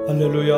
할렐루야.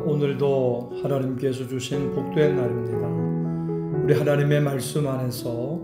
오늘도 하나님께서 주신 복된 날입니다. 우리 하나님의 말씀 안에서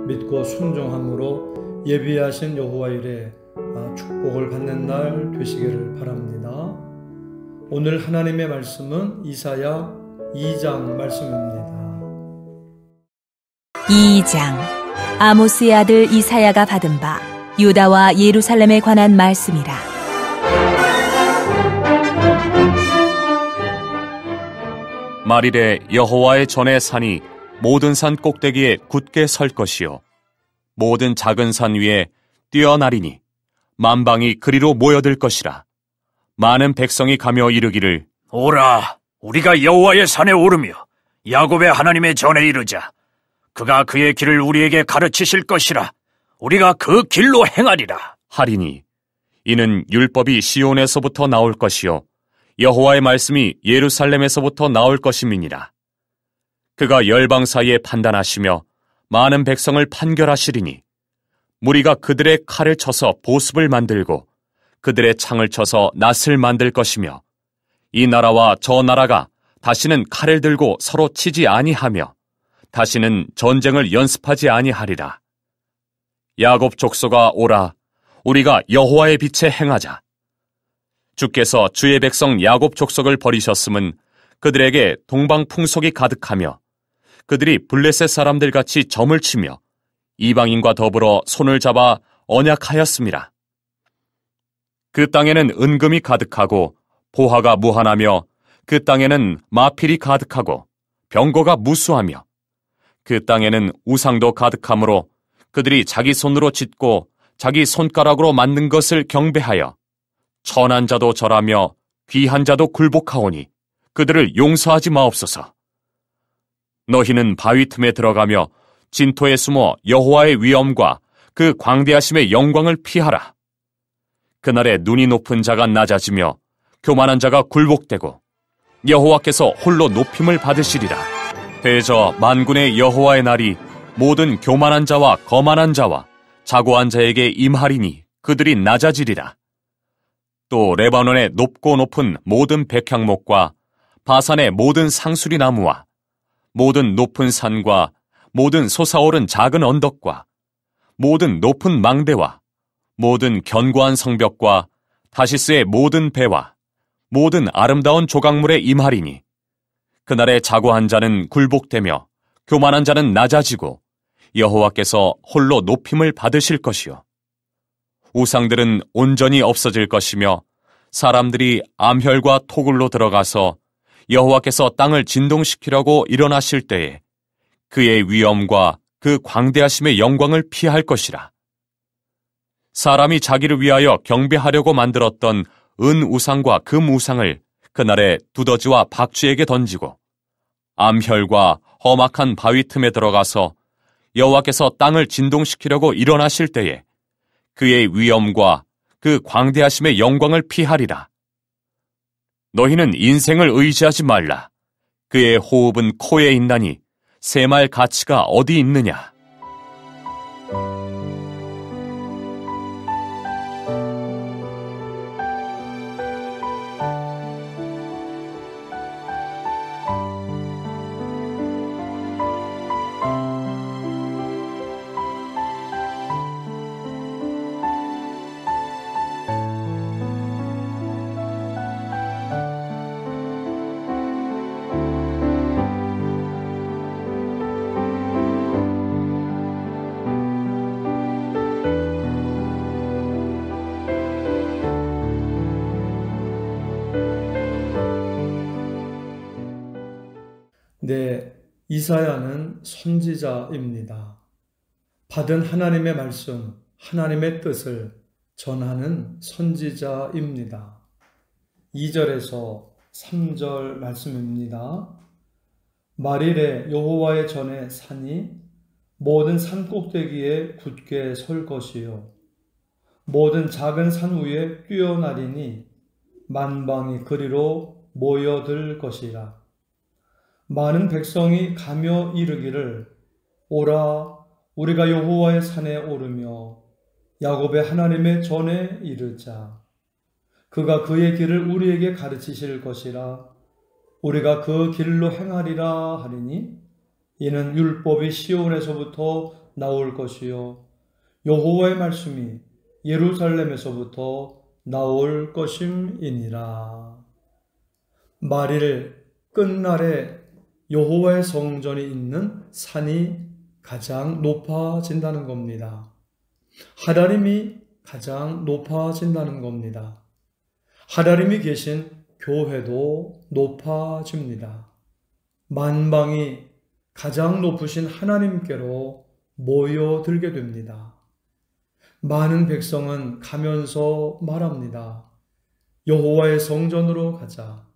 믿고 순종함으로 예비하신 여호와 일에 축복을 받는 날 되시기를 바랍니다. 오늘 하나님의 말씀은 이사야 2장 말씀입니다. 2장 아모스의 아들 이사야가 받은 바 유다와 예루살렘에 관한 말씀이라. 말일에 여호와의 전의 산이 모든 산 꼭대기에 굳게 설 것이요 모든 작은 산 위에 뛰어나리니 만방이 그리로 모여들 것이라. 많은 백성이 가며 이르기를 오라, 우리가 여호와의 산에 오르며 야곱의 하나님의 전에 이르자. 그가 그의 길을 우리에게 가르치실 것이라. 우리가 그 길로 행하리라 하리니 이는 율법이 시온에서부터 나올 것이요 여호와의 말씀이 예루살렘에서부터 나올 것임이니라. 그가 열방 사이에 판단하시며 많은 백성을 판결하시리니 무리가 그들의 칼을 쳐서 보습을 만들고 그들의 창을 쳐서 낫을 만들 것이며 이 나라와 저 나라가 다시는 칼을 들고 서로 치지 아니하며 다시는 전쟁을 연습하지 아니하리라. 야곱 족속아 오라, 우리가 여호와의 빛에 행하자. 주께서 주의 백성 야곱 족속을 버리셨음은 그들에게 동방 풍속이 가득하며 그들이 블레셋 사람들 같이 점을 치며 이방인과 더불어 손을 잡아 언약하였음이라. 그 땅에는 은금이 가득하고 보화가 무한하며 그 땅에는 마필이 가득하고 병거가 무수하며 그 땅에는 우상도 가득하므로 그들이 자기 손으로 짓고 자기 손가락으로 만든 것을 경배하여 천한 자도 절하며 귀한 자도 굴복하오니 그들을 용서하지 마옵소서. 너희는 바위 틈에 들어가며 진토에 숨어 여호와의 위엄과 그 광대하심의 영광을 피하라. 그날에 눈이 높은 자가 낮아지며 교만한 자가 굴복되고 여호와께서 홀로 높임을 받으시리라. 대저 만군의 여호와의 날이 모든 교만한 자와 거만한 자와 자고한 자에게 임하리니 그들이 낮아지리라. 또 레바논의 높고 높은 모든 백향목과 바산의 모든 상수리 나무와 모든 높은 산과 모든 솟아오른 작은 언덕과 모든 높은 망대와 모든 견고한 성벽과 다시스의 모든 배와 모든 아름다운 조각물에 임하리니 그날에 자고한 자는 굴복되며 교만한 자는 낮아지고 여호와께서 홀로 높임을 받으실 것이요 우상들은 온전히 없어질 것이며 사람들이 암혈과 토굴로 들어가서 여호와께서 땅을 진동시키려고 일어나실 때에 그의 위엄과 그 광대하심의 영광을 피할 것이라. 사람이 자기를 위하여 경배하려고 만들었던 은 우상과 금 우상을 그날에 두더지와 박쥐에게 던지고 암혈과 험악한 바위 틈에 들어가서 여호와께서 땅을 진동시키려고 일어나실 때에 그의 위엄과 그 광대하심의 영광을 피하리라. 너희는 인생을 의지하지 말라. 그의 호흡은 코에 있나니 새말 가치가 어디 있느냐. 네, 이사야는 선지자입니다. 받은 하나님의 말씀, 하나님의 뜻을 전하는 선지자입니다. 2절에서 3절 말씀입니다. 말일에 여호와의 전에 산이 모든 산 꼭대기에 굳게 설 것이요 모든 작은 산 위에 뛰어나리니 만방이 그리로 모여들 것이라. 많은 백성이 가며 이르기를 오라, 우리가 여호와의 산에 오르며 야곱의 하나님의 전에 이르자. 그가 그의 길을 우리에게 가르치실 것이라. 우리가 그 길로 행하리라 하리니 이는 율법이 시온에서부터 나올 것이요 여호와의 말씀이 예루살렘에서부터 나올 것임이니라. 말일 끝날에 여호와의 성전이 있는 산이 가장 높아진다는 겁니다. 하나님이 가장 높아진다는 겁니다. 하나님이 계신 교회도 높아집니다. 만방이 가장 높으신 하나님께로 모여들게 됩니다. 많은 백성은 가면서 말합니다. 여호와의 성전으로 가자.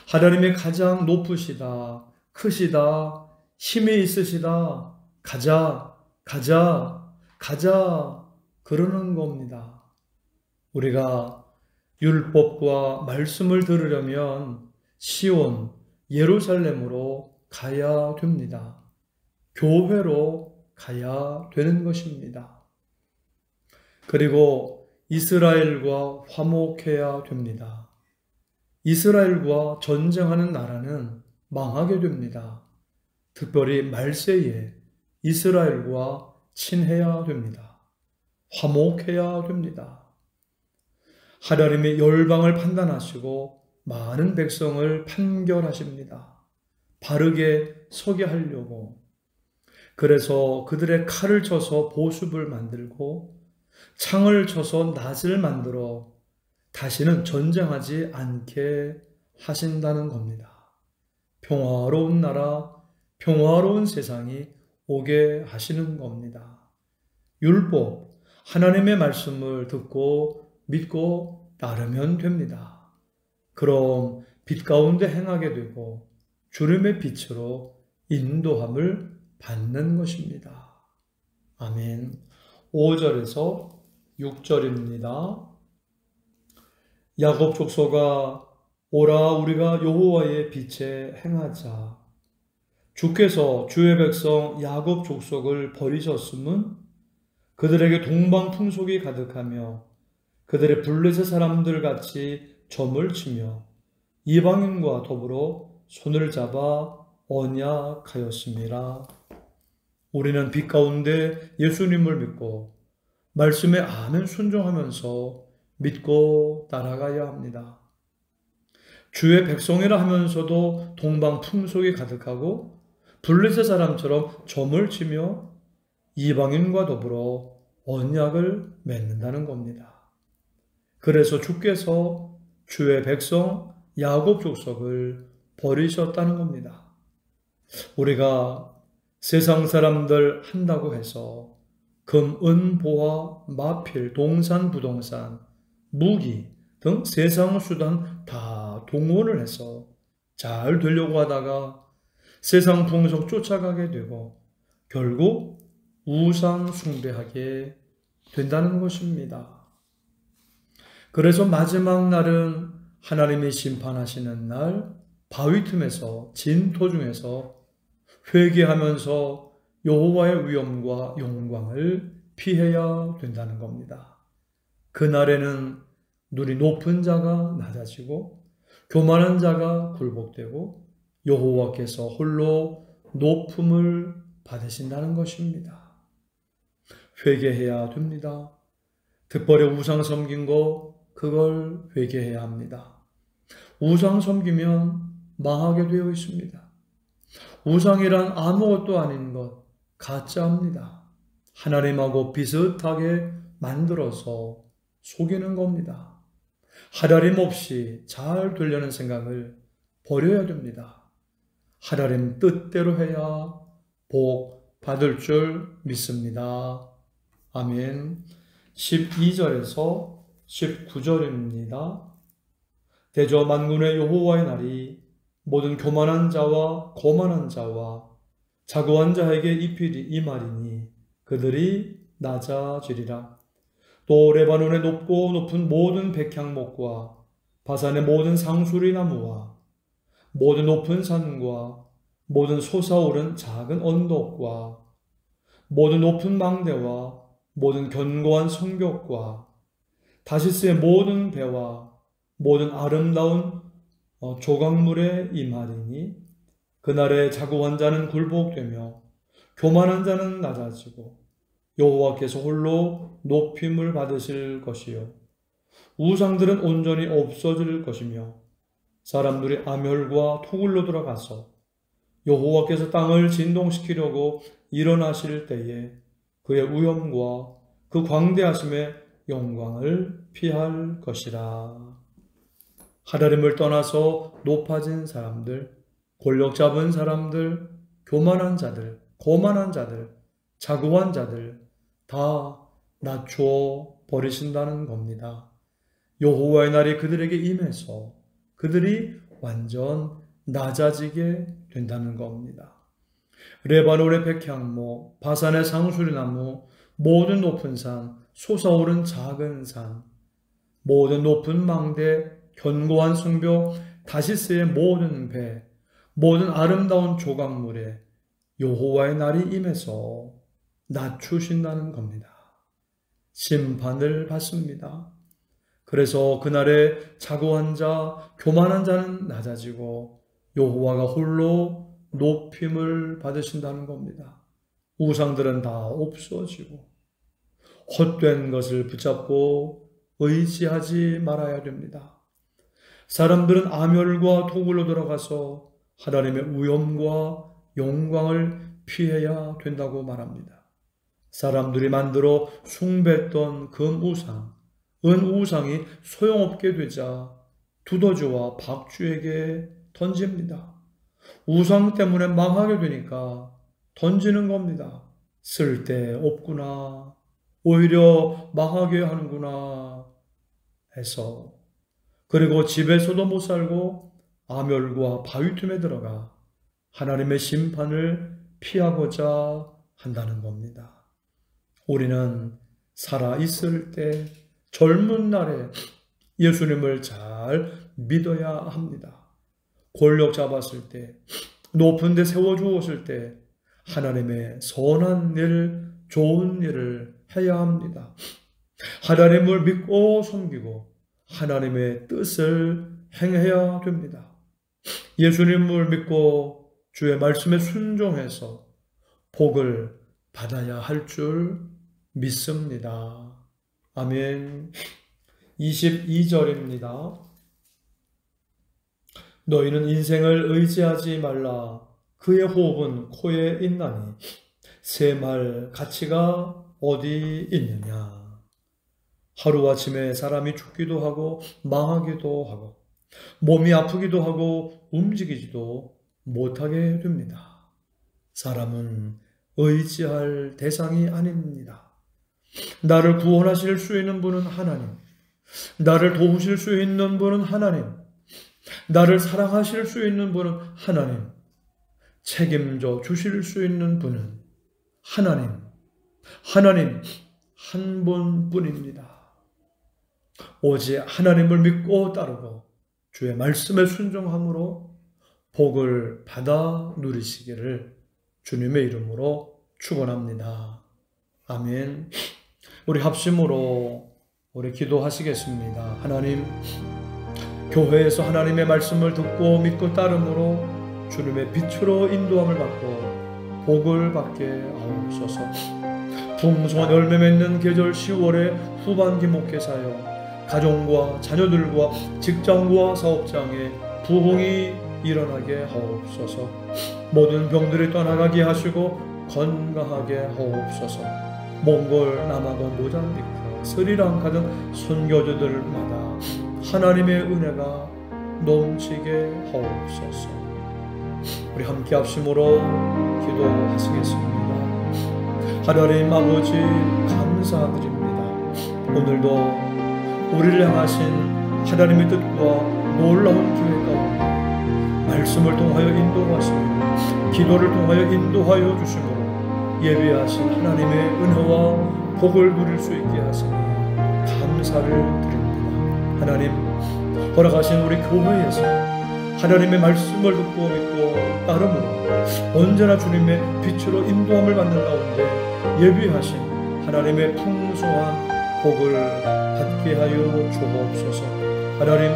하나님이 가장 높으시다, 크시다, 힘이 있으시다. 가자, 가자, 가자. 그러는 겁니다. 우리가 율법과 말씀을 들으려면 시온, 예루살렘으로 가야 됩니다. 교회로 가야 되는 것입니다. 그리고 이스라엘과 화목해야 됩니다. 이스라엘과 전쟁하는 나라는 망하게 됩니다. 특별히 말세에 이스라엘과 친해야 됩니다. 화목해야 됩니다. 하나님의 열방을 판단하시고 많은 백성을 판결하십니다. 바르게 서게 하려고. 그래서 그들의 칼을 쳐서 보습을 만들고 창을 쳐서 낫을 만들어 다시는 전쟁하지 않게 하신다는 겁니다. 평화로운 나라, 평화로운 세상이 오게 하시는 겁니다. 율법, 하나님의 말씀을 듣고 믿고 따르면 됩니다. 그럼 빛 가운데 행하게 되고 주름의 빛으로 인도함을 받는 것입니다. 아멘. 5절에서 6절입니다. 야곱 족속아 오라 우리가 여호와의 빛에 행하자. 주께서 주의 백성 야곱 족속을 버리셨음은 그들에게 동방 풍속이 가득하며 그들의 블레셋 사람들 같이 점을 치며 이방인과 더불어 손을 잡아 언약하였습니다. 우리는 빛 가운데 예수님을 믿고 말씀에 아멘 순종하면서 믿고 따라가야 합니다. 주의 백성이라 하면서도 동방 풍속이 가득하고 블레셋 사람처럼 점을 치며 이방인과 더불어 언약을 맺는다는 겁니다. 그래서 주께서 주의 백성 야곱 족속을 버리셨다는 겁니다. 우리가 세상 사람들 한다고 해서 금, 은, 보화, 마필, 동산, 부동산, 무기 등 세상 수단 다 동원을 해서 잘 되려고 하다가 세상 풍속 쫓아가게 되고 결국 우상 숭배하게 된다는 것입니다. 그래서 마지막 날은 하나님이 심판하시는 날 바위 틈에서 진토 중에서 회개하면서 여호와의 위엄과 영광을 피해야 된다는 겁니다. 그날에는 눈이 높은 자가 낮아지고 교만한 자가 굴복되고 여호와께서 홀로 높음을 받으신다는 것입니다. 회개해야 됩니다. 특별히 우상 섬긴 거 그걸 회개해야 합니다. 우상 섬기면 망하게 되어 있습니다. 우상이란 아무것도 아닌 것 가짜입니다. 하나님하고 비슷하게 만들어서 속이는 겁니다. 하나님 없이 잘 되려는 생각을 버려야 됩니다. 하나님 뜻대로 해야 복 받을 줄 믿습니다. 아멘. 12절에서 19절입니다. 대저 만군의 여호와의 날이 모든 교만한 자와 거만한 자와 자고한 자에게 이필이 임하리니 그들이 낮아지리라. 또 레바논의 높고 높은 모든 백향목과 바산의 모든 상수리 나무와 모든 높은 산과 모든 솟아오른 작은 언덕과 모든 높은 망대와 모든 견고한 성벽과 다시스의 모든 배와 모든 아름다운 조각물에 임하리니 그날에 자고한 자는 굴복되며 교만한 자는 낮아지고 여호와께서 홀로 높임을 받으실 것이요 우상들은 온전히 없어질 것이며 사람들이 암혈과 토굴로 들어가서 여호와께서 땅을 진동시키려고 일어나실 때에 그의 위엄과 그 광대하심의 영광을 피할 것이라. 하나님을 떠나서 높아진 사람들, 권력 잡은 사람들, 교만한 자들, 거만한 자들, 자고한 자들 다 낮추어 버리신다는 겁니다. 여호와의 날이 그들에게 임해서 그들이 완전 낮아지게 된다는 겁니다. 레바논의 백향목, 바산의 상수리나무, 모든 높은 산, 솟아오른 작은 산, 모든 높은 망대, 견고한 성벽, 다시스의 모든 배, 모든 아름다운 조각물에 여호와의 날이 임해서 낮추신다는 겁니다. 심판을 받습니다. 그래서 그날에 자고한 자, 교만한 자는 낮아지고 여호와가 홀로 높임을 받으신다는 겁니다. 우상들은 다 없어지고 헛된 것을 붙잡고 의지하지 말아야 됩니다. 사람들은 암혈과 토굴로 들어가서 하나님의 위엄과 영광을 피해야 된다고 말합니다. 사람들이 만들어 숭배했던 금우상, 은우상이 소용없게 되자 두더지와 박쥐에게 던집니다. 우상 때문에 망하게 되니까 던지는 겁니다. 쓸데없구나, 오히려 망하게 하는구나 해서. 그리고 집에서도 못 살고 암혈과 바위 틈에 들어가 하나님의 심판을 피하고자 한다는 겁니다. 우리는 살아있을 때, 젊은 날에 예수님을 잘 믿어야 합니다. 권력 잡았을 때, 높은 데 세워주었을 때 하나님의 선한 일, 좋은 일을 해야 합니다. 하나님을 믿고 섬기고 하나님의 뜻을 행해야 됩니다. 예수님을 믿고 주의 말씀에 순종해서 복을 받아야 할 줄 믿습니다. 아멘. 22절입니다. 너희는 인생을 의지하지 말라. 그의 호흡은 코에 있나니 새 말 가치가 어디 있느냐. 하루아침에 사람이 죽기도 하고 망하기도 하고 몸이 아프기도 하고 움직이지도 못하게 됩니다. 사람은 의지할 대상이 아닙니다. 나를 구원하실 수 있는 분은 하나님, 나를 도우실 수 있는 분은 하나님, 나를 사랑하실 수 있는 분은 하나님, 책임져 주실 수 있는 분은 하나님, 하나님 한 분뿐입니다. 오직 하나님을 믿고 따르고 주의 말씀에 순종함으로 복을 받아 누리시기를 주님의 이름으로 축원합니다. 아멘. 우리 합심으로 우리 기도하시겠습니다. 하나님, 교회에서 하나님의 말씀을 듣고 믿고 따름으로 주님의 빛으로 인도함을 받고 복을 받게 하옵소서. 풍성한 열매 맺는 계절 10월의 후반기 목회사여 가정과 자녀들과 직장과 사업장에 부흥이 일어나게 하옵소서. 모든 병들이 떠나가게 하시고 건강하게 하옵소서. 몽골, 남아공, 모잠비크, 스리랑카 등 선교주들마다 하나님의 은혜가 넘치게 하옵소서. 우리 함께 합심으로 기도하시겠습니다. 하나님 아버지 감사드립니다. 오늘도 우리를 향하신 하나님의 뜻과 놀라운 기회 가운데 말씀을 통하여 인도하시며 기도를 통하여 인도하여 주심으로 예비하신 하나님의 은혜와 복을 누릴 수 있게 하시니 감사를 드립니다. 하나님, 허락하신 우리 교회에서 하나님의 말씀을 듣고 믿고 따름으로 언제나 주님의 빛으로 인도함을 받는 가운데 예비하신 하나님의 풍성한 복을 받게 하여 주옵소서. 하나님,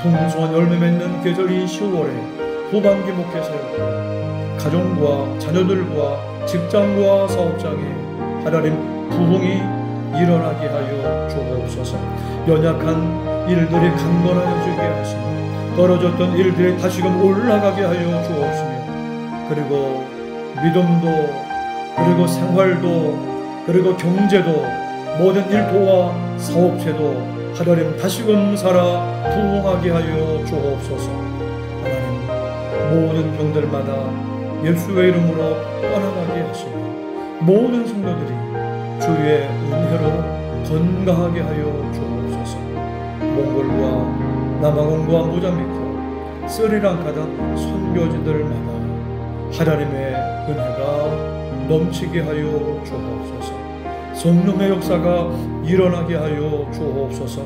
풍성한 열매 맺는 계절인 10월에 후반기 목회 사역에 가정과 자녀들과 직장과 사업장에 하나님 부흥이 일어나게 하여 주옵소서. 연약한 일들이 강건하여지게 하시며 떨어졌던 일들이 다시금 올라가게 하여 주옵시며, 그리고 믿음도, 그리고 생활도, 그리고 경제도, 모든 일도와 사업체도 하나님 다시금 살아 부흥하게 하여 주옵소서. 하나님, 모든 병들마다 예수의 이름으로 떠나가게 하시고 모든 성도들이 주의 은혜로 건강하게 하여 주옵소서. 몽골과 남아공과 모자미크, 스리랑카 등 선교지들마다 하나님의 은혜가 넘치게 하여 주옵소서. 성령의 역사가 일어나게 하여 주옵소서.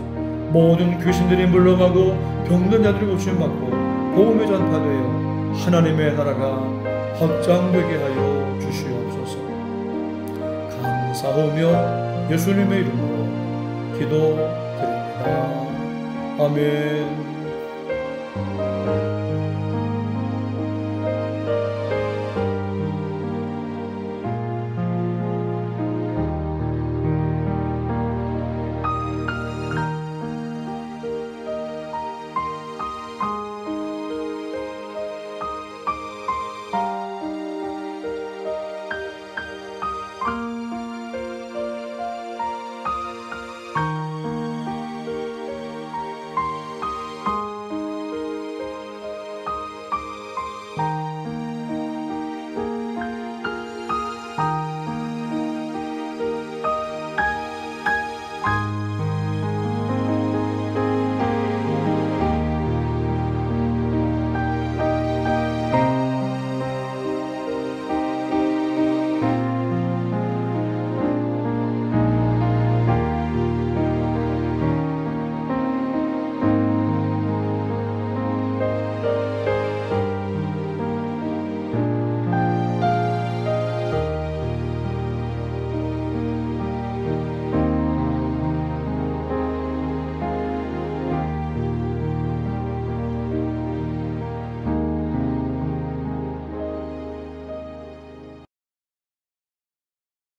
모든 귀신들이 물러가고 병든 자들이 고침받고 복음이 전파되어 하나님의 나라가 확장되게 하여 주시옵소서. 감사하며 예수님의 이름으로 기도드립니다. 아멘.